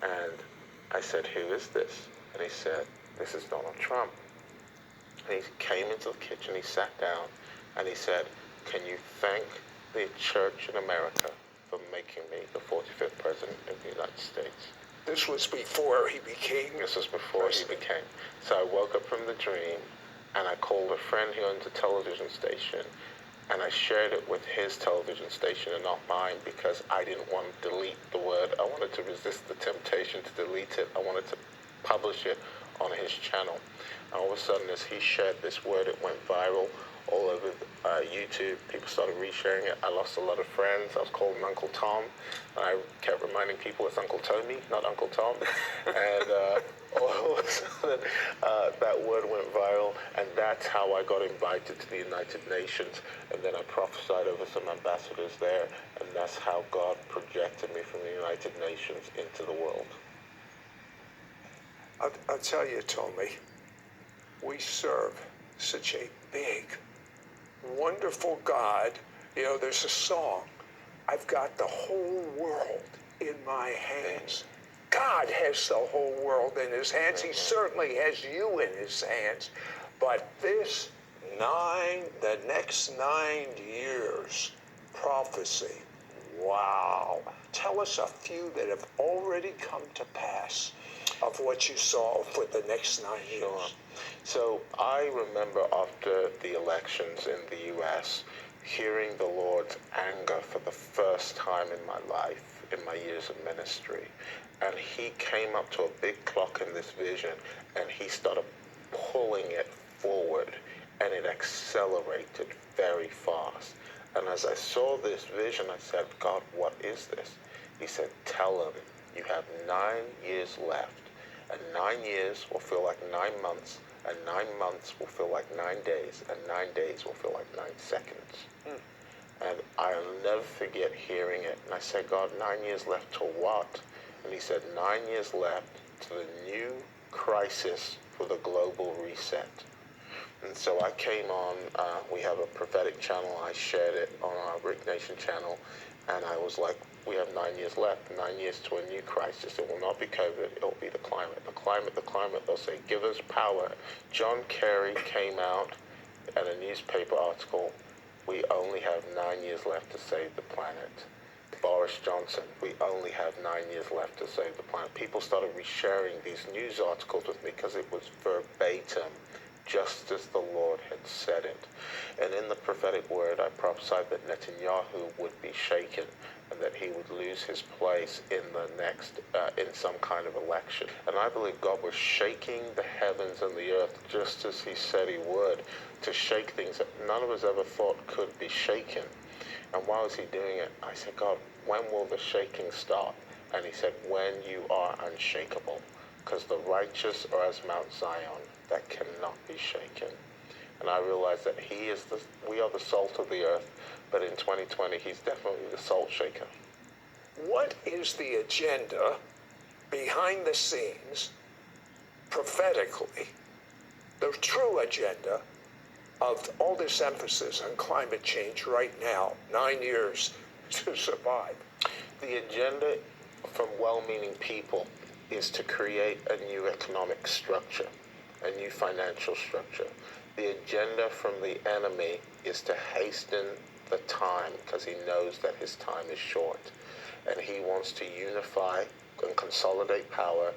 And I said, who is this? And he said, this is Donald Trump. And he came into the kitchen, he sat down, and he said, can you thank the church in America for making me the 45th president of the United States? This was before he became This was before president. He became. So I woke up from the dream, and I called a friend who owns a television station, and I shared it with his television station and not mine, because I didn't want to delete the word. I wanted to resist the temptation to delete it. I wanted to publish it on his channel. And all of a sudden, as he shared this word, it went viral all over YouTube. People started resharing it. I lost a lot of friends. I was called an Uncle Tom. And I kept reminding people it's Uncle Tony, not Uncle Tom. And all of a sudden, that word went viral. And that's how I got invited to the United Nations. And then I prophesied over some ambassadors there. And that's how God projected me from the United Nations into the world. I'll tell you, Tommy, we serve such a big, wonderful God. You know, there's a song, I've got the whole world in my hands. God has the whole world in his hands. He certainly has you in his hands. But the next 9 years, prophecy, wow. Tell us a few that have already come to pass of what you saw for the next 9 years. Sure. So I remember after the elections in the U.S., hearing the Lord's anger for the first time in my life, in my years of ministry. And he came up to a big clock in this vision, and he started pulling it forward, and it accelerated very fast. And as I saw this vision, I said, God, what is this? He said, tell him you have 9 years left. And 9 years will feel like 9 months, and 9 months will feel like 9 days, and 9 days will feel like 9 seconds. And I'll never forget hearing it. And I said, God, 9 years left to what? And he said, 9 years left to the new crisis for the global reset. And so I came on, we have a prophetic channel, I shared it on our Rick Nation channel, and I was like, we have 9 years left, 9 years to a new crisis. It will not be COVID, it will be the climate. The climate, they'll say, give us power. John Kerry came out at a newspaper article, we only have 9 years left to save the planet. Boris Johnson, we only have 9 years left to save the planet. People started resharing these news articles with me because it was verbatim, just as the Lord had said it. And in the prophetic word, I prophesied that Netanyahu would be shaken and that he would lose his place in the next, in some kind of election. And I believe God was shaking the heavens and the earth just as he said he would, to shake things that none of us ever thought could be shaken. And why was he doing it? I said, God, when will the shaking start? And he said, when you are unshakable, because the righteous are as Mount Zion that cannot be shaken. And I realized that we are the salt of the earth, but in 2020, he's definitely the salt shaker. What is the agenda behind the scenes, prophetically, the true agenda of all this emphasis on climate change right now, 9 years to survive? The agenda from well-meaning people is to create a new economic structure, a new financial structure. The agenda from the enemy is to hasten the time, because he knows that his time is short. And he wants to unify and consolidate power,